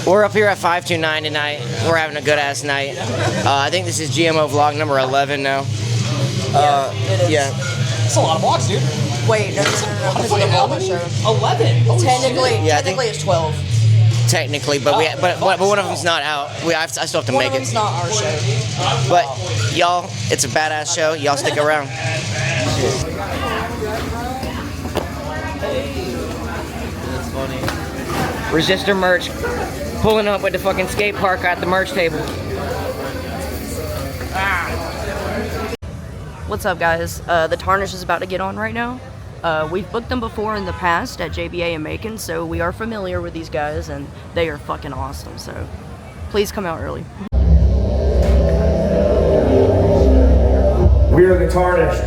We're up here at 529 tonight. We're having a good ass night. I think this is GMO vlog number 11 now. It is. Yeah. That's a lot of vlogs, dude. Wait, no. This is the Velma show. 11. Technically, it's 12. Technically, but one of them's not out. I still have to make it. One of them's not our show. But y'all, it's a badass show. Y'all stick around. That's funny. Resistor merch, pulling up with the fucking skate park at the merch table. What's up, guys? The Tarnished is about to get on right now. We've booked them before in the past at JBA in Macon, so we are familiar with these guys, and they are fucking awesome, so please come out early. We are the Tarnished.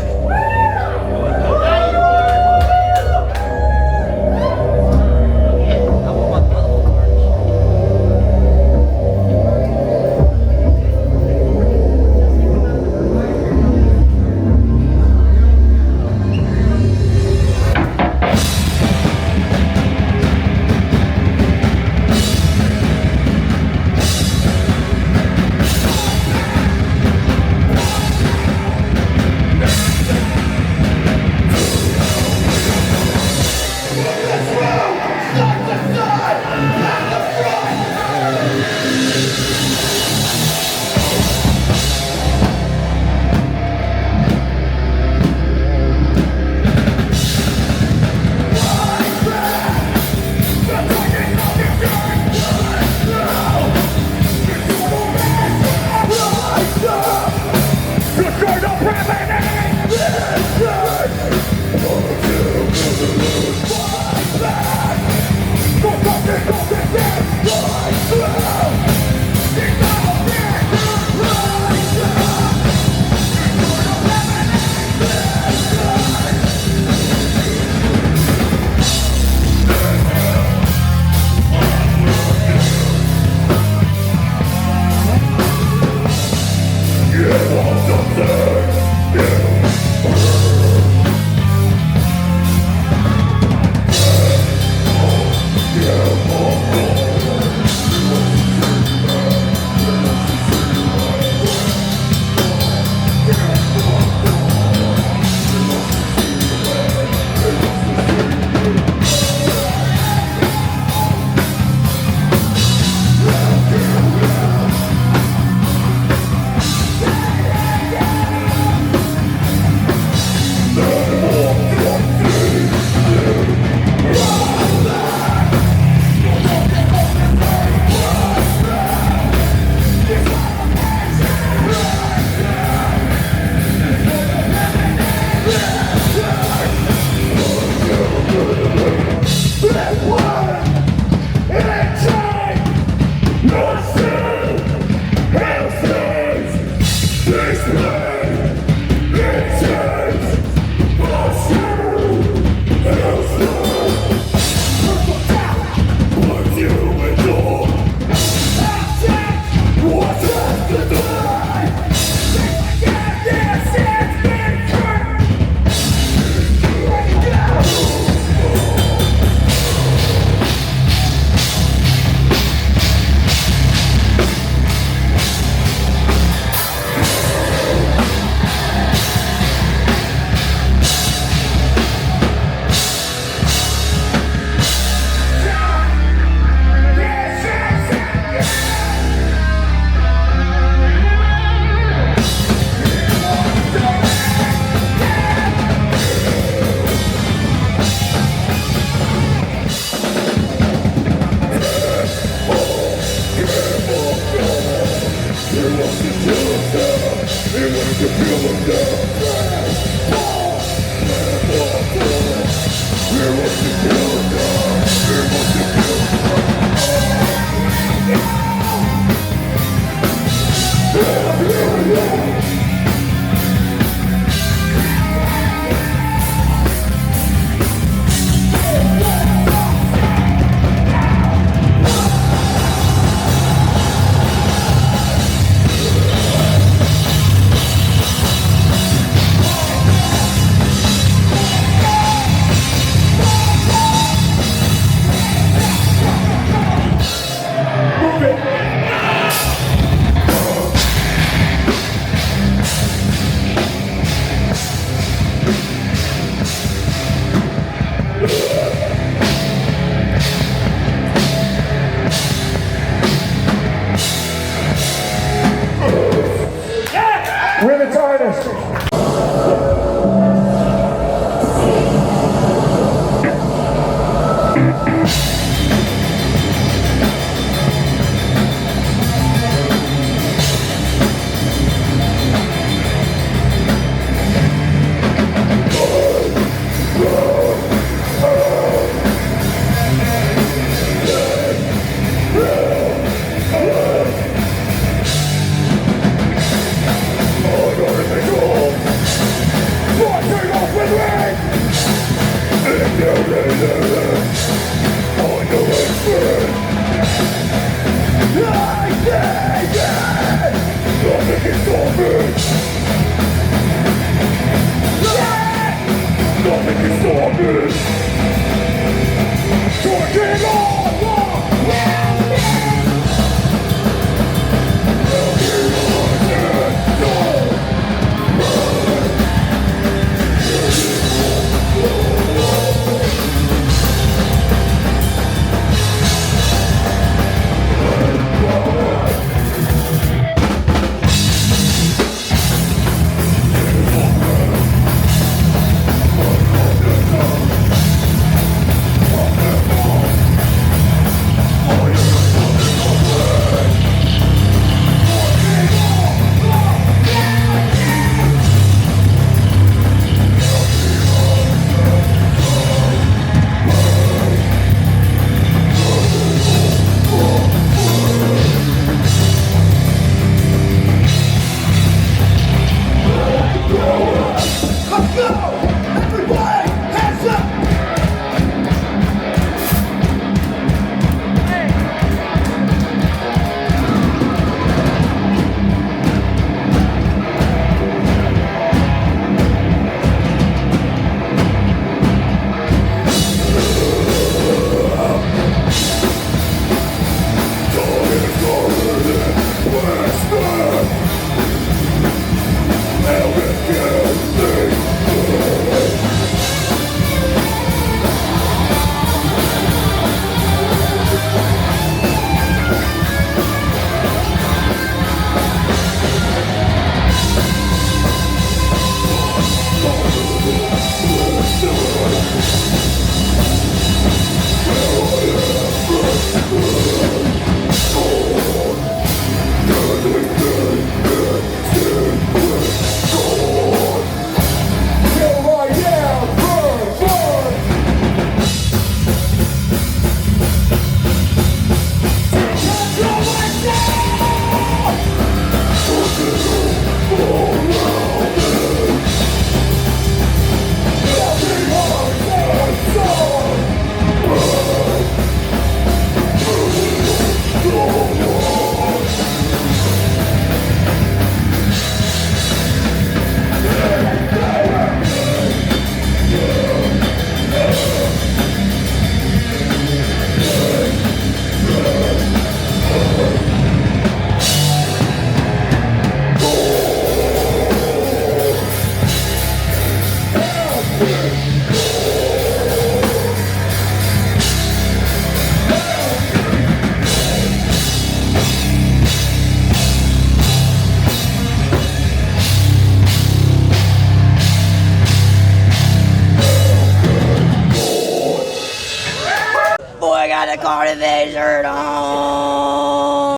Laser Dome!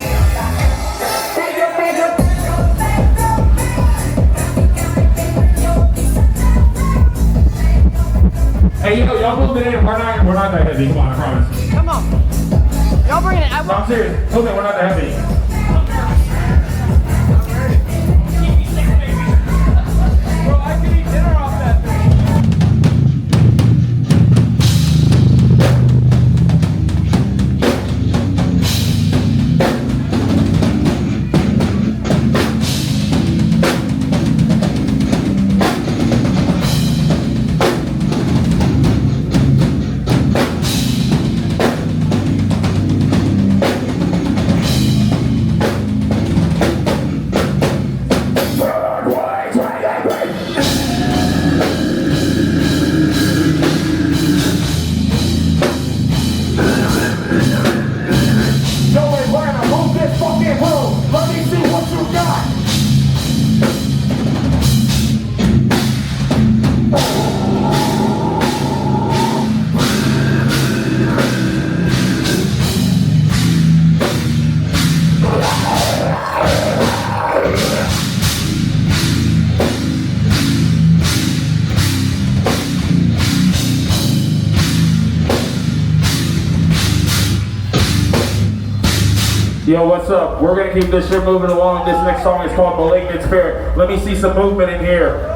Hey, yo, y'all move it in. We're not that heavy. Come on, I promise. Come on. Y'all bring it. No, I'm serious. Move it. We're not that heavy. Bro, I can eat dinner off that thing. Yo, what's up? We're gonna keep this shit moving along. This next song is called Malignant Spirit. Let me see some movement in here.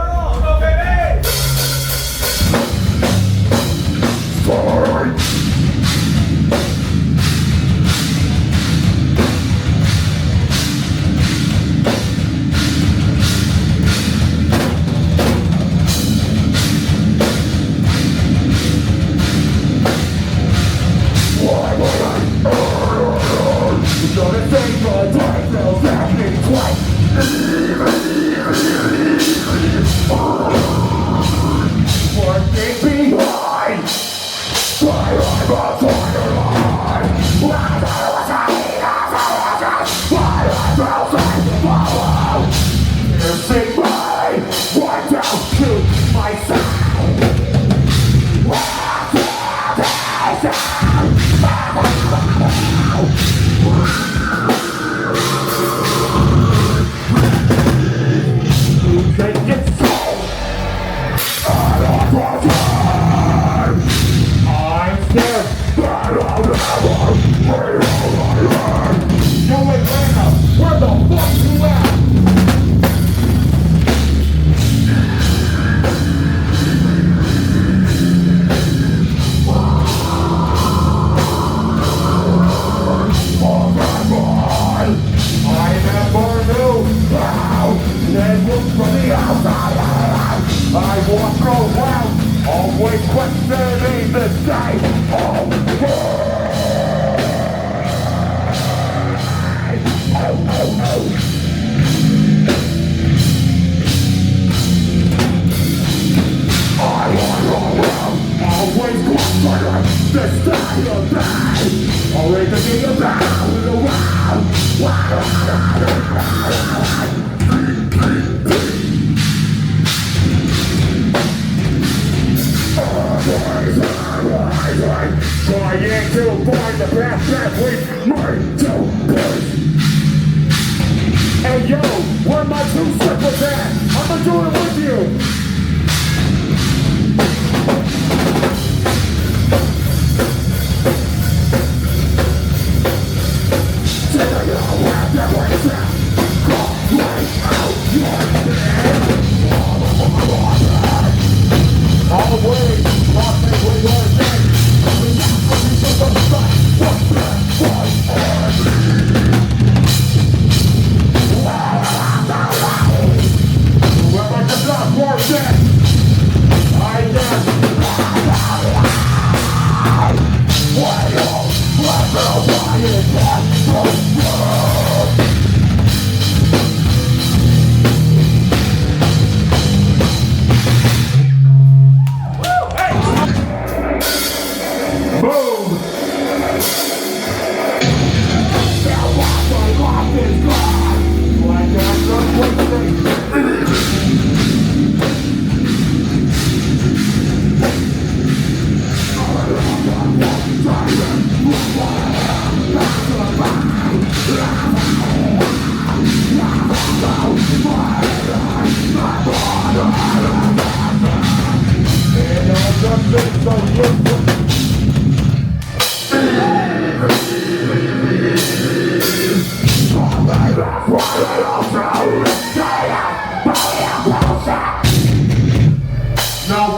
Now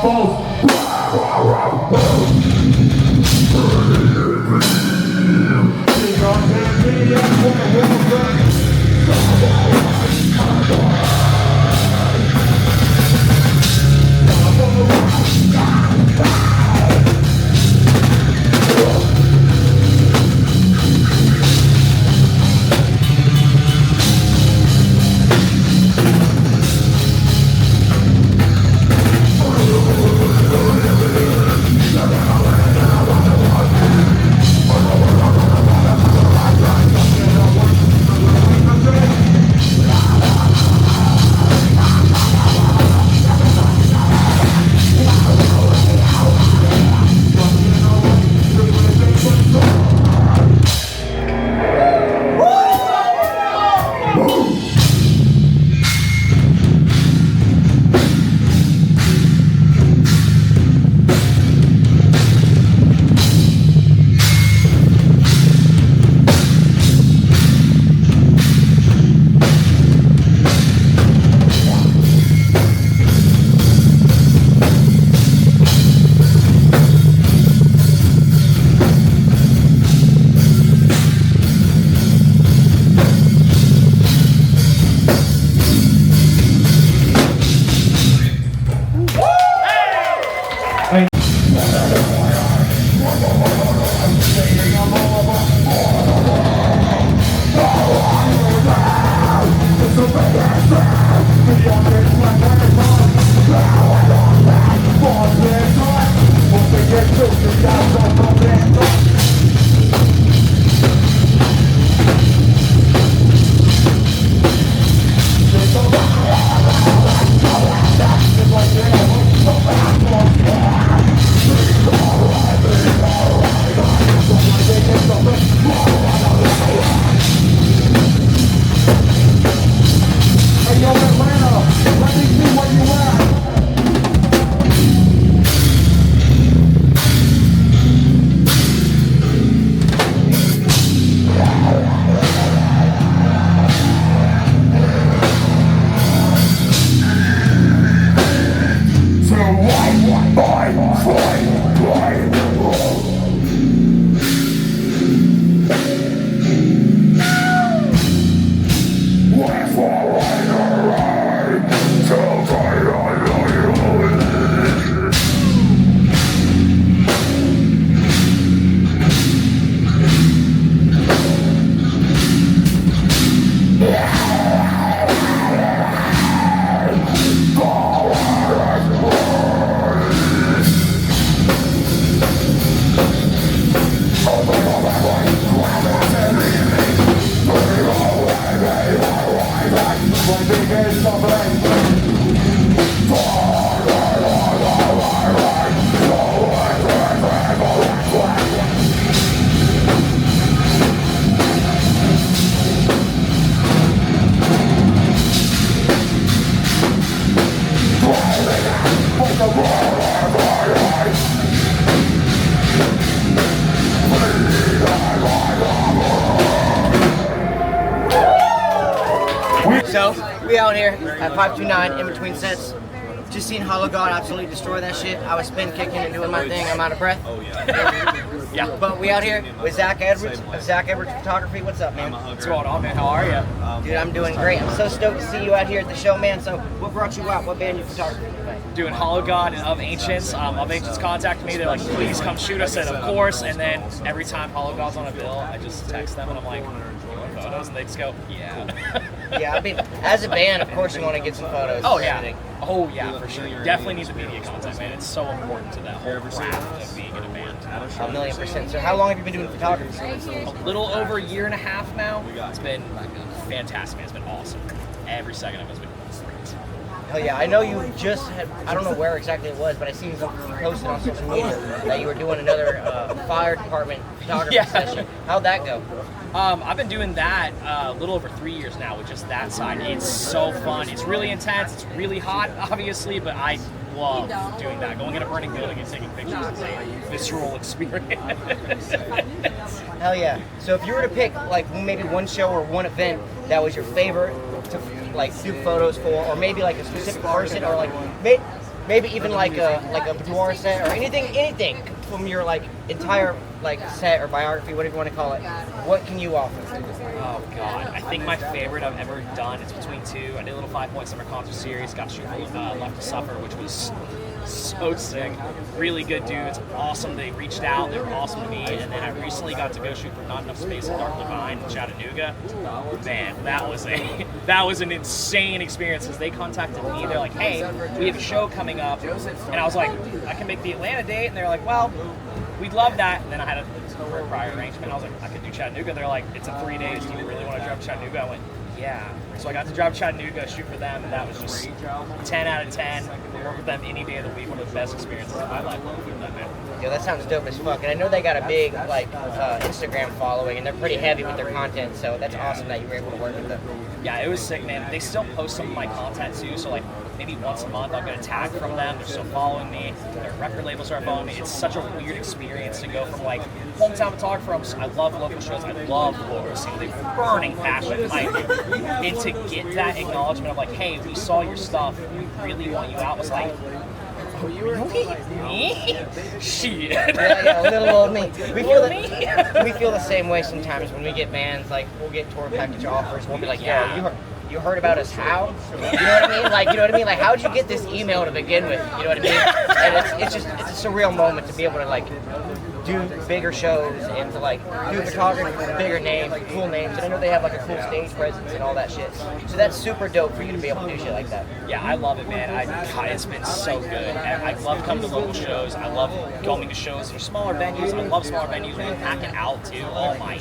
both. So, we out here at 529 in between sets. Just seen Hollow God absolutely destroy that shit. I was spin kicking and doing my thing. I'm out of breath. Oh, yeah. Yeah. But we out here with Zach Edwards of Zach Edwards Photography. What's up, man? What's going on, man? How are you? Dude, I'm doing great. I'm so stoked to see you out here at the show, man. So, what brought you out? What band you photography? Doing Hollow God and Of Ancients. Of Ancients contacted me. They're like, please come shoot us. And of course. And then every time Hollow God's on a bill, I just text them and I'm like, you want photos? And they just go, yeah. Yeah, I mean, as a band, of course you want to get some photos. Oh, yeah. Oh, yeah, for sure. You definitely need the media content, man. It's so important to that whole craft of being in a band. 1,000,000%. So, how long have you been doing photography? A little over a year and a half now. It's been fantastic, man. It's been awesome. Every second of it's been great. Oh yeah, I know you just had, I don't know where exactly it was, but I seen something you posted on social media that you were doing another fire department photography session. How'd that go? I've been doing that a little over 3 years now with just that side. It's so fun. It's really intense. It's really hot, obviously, but I love doing that. Going in a burning building and taking pictures is a visceral experience. Hell yeah. So if you were to pick like maybe one show or one event that was your favorite to like do photos for, or maybe like a specific person, or like maybe even like a boudoir set or anything from your like entire like set or biography, whatever you want to call it, what can you offer? Oh God, I think my favorite I've ever done is between two. I did a little 5-point summer concert series, got to shoot Left to Suffer, which was so sick. Really good dudes, awesome. They reached out, they were awesome to me, and then I recently got to go shoot for Not Enough Space in Dark Divine in Chattanooga. Man, that was an insane experience because they contacted me. They're like, hey, we have a show coming up, and I was like, I can make the Atlanta date, and they're like, well, we'd love that. And then I had a prior arrangement. I was like, I could do Chattanooga. They're like, it's in 3 days. Do you really want to drive to Chattanooga? I went, yeah. So I got to drive to Chattanooga, shoot for them, and that was just 10 out of 10. Work with them any day of the week. One of the best experiences of my life working with them, man. Yeah, that sounds dope as fuck. And I know they got a big like Instagram following, and they're pretty heavy with their content. So that's awesome that you were able to work with them. Yeah, it was sick, man. They still post some of my content too. So like maybe once a month I'll get a tag from them. They're still following me. Their record labels are following me. It's such a weird experience to go from like hometown photographer. I love local shows. I love local scenes. They burning passion, and to get that acknowledgement of like, hey, we saw your stuff. We really want you out. Was like, oh, really? Me? Shit. Yeah, little old me. We feel the same way sometimes when we get bands. Like we'll get tour package offers. We'll be like, yo, you heard about us how? You know what I mean? Like, you know what I mean? Like, how'd you get this email to begin with? You know what I mean? And it's a surreal moment to be able to like do bigger shows and to like do photography with bigger names, cool names. And I know they have like a cool stage presence and all that shit. So that's super dope for you to be able to do shit like that. Yeah, I love it, man. God, it's been so good. I love coming to local shows. I love going to shows that are smaller venues. I love smaller venues when you pack it out too. Oh my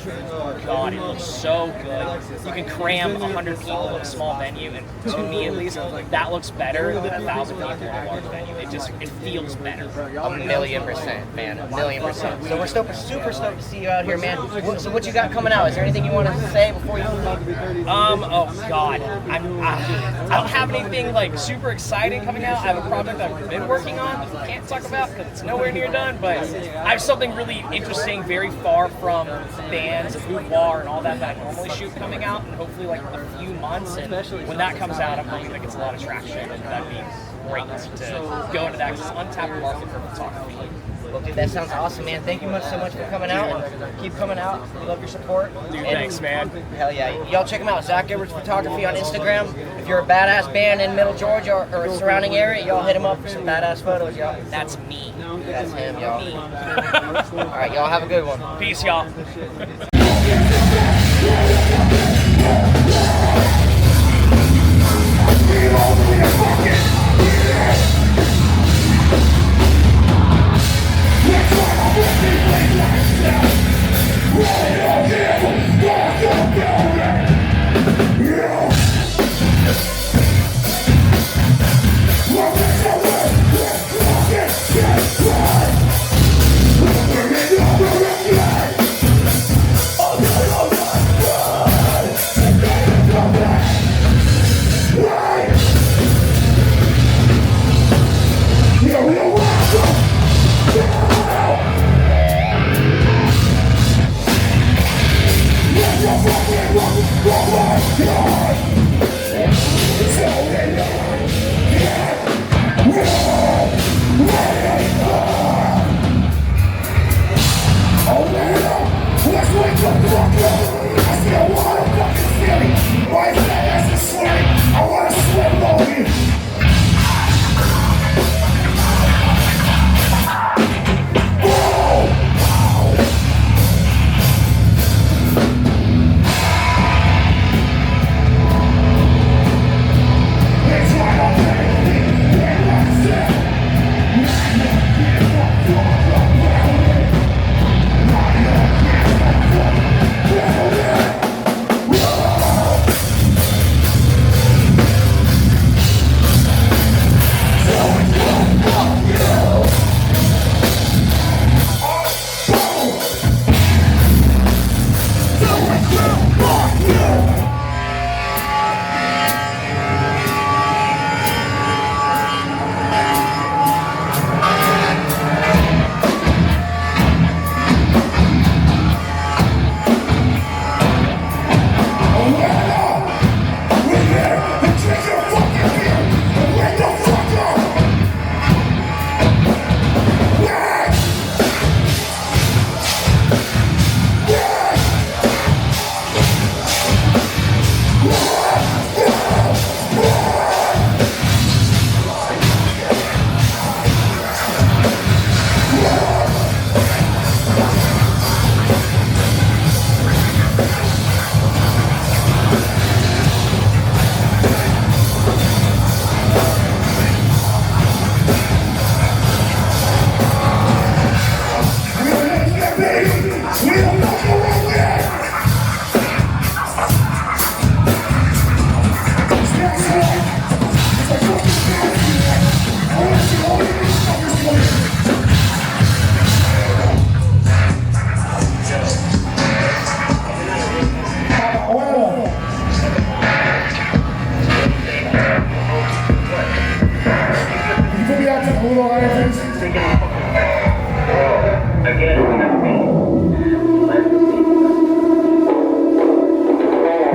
God, it looks so good. You can cram 100 people in a small venue, and to me at least, that looks better than 1,000 people in a large venue. It feels better. 1,000,000%, man. 1,000,000%. So we're super stoked to see you out here, man. So what you got coming out? Is there anything you want to say before you leave? Oh God, I don't have anything like super exciting coming out. I have a project I've been working on that I can't talk about because it's nowhere near done, but I have something really interesting, very far from bands and boudoir and all that I normally shoot coming out, and hopefully like a few months. And when that comes out, I'm hoping that gets a lot of traction, and that'd be great to go into that because it's an untapped market for photography. Well, dude, that sounds awesome, man. Thank you so much for coming out, and keep coming out. We love your support. Dude, thanks, man. Hell yeah. Y'all check him out, Zach Edwards Photography on Instagram. If you're a badass band in Middle Georgia or surrounding area, y'all hit him up for some badass photos, y'all. That's me. That's him, y'all. All right, y'all have a good one. Peace, y'all.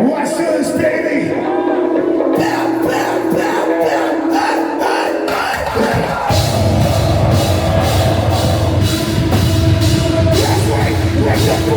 Watch this, baby! Bam, bam, bam, bam! That's right! Let's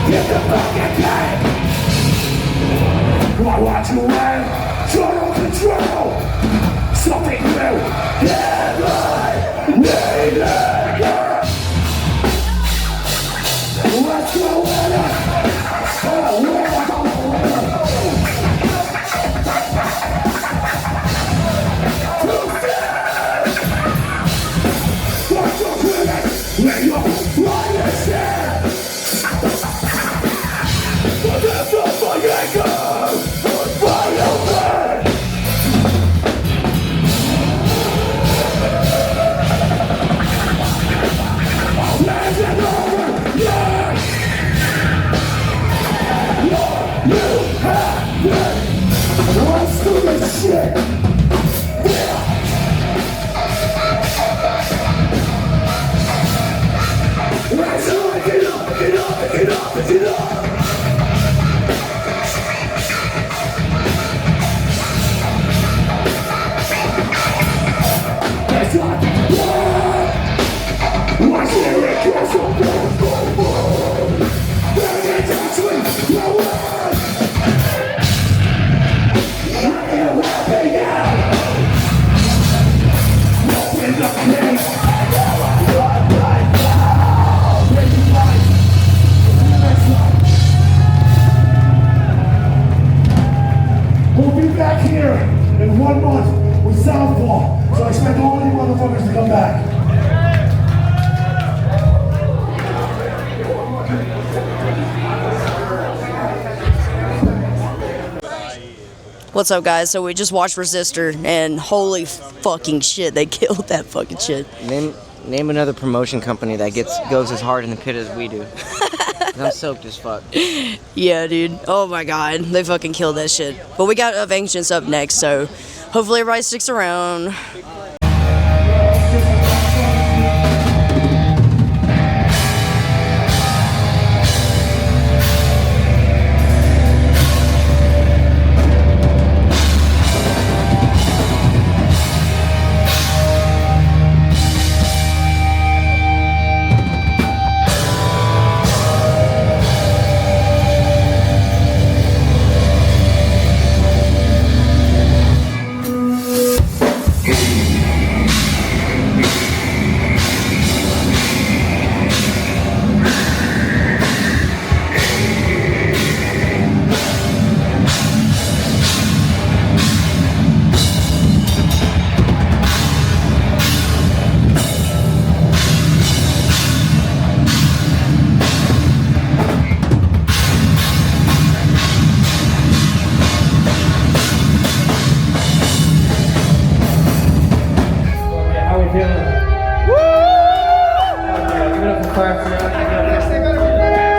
Get the fucking tank! I want to have total control. Something new. Heaven needed. Let's go with it. Oh, we're going with it. What's up with it? Let your fire stand. But that's not my anger. Fire man. Hands it over. Yeah. You have it. Let's do this shit. Let's do it. Get up, get up, get up, get up. It's not blood. Watch it go so boom, boom, boom. Bring it down to the world. I am wrapping out. Open the place. Right now. Bring the light. Let's go. What's up, guys? So we just watched Resistor, and holy fucking shit, they killed that fucking shit. Name another promotion company that goes as hard in the pit as we do. I'm soaked as fuck. Yeah, dude. Oh my god, they fucking killed that shit. But we got Vengeance up next, so hopefully everybody sticks around.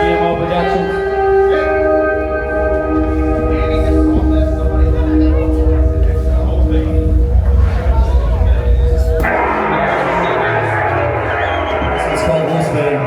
GMO Productions. It's called This Band.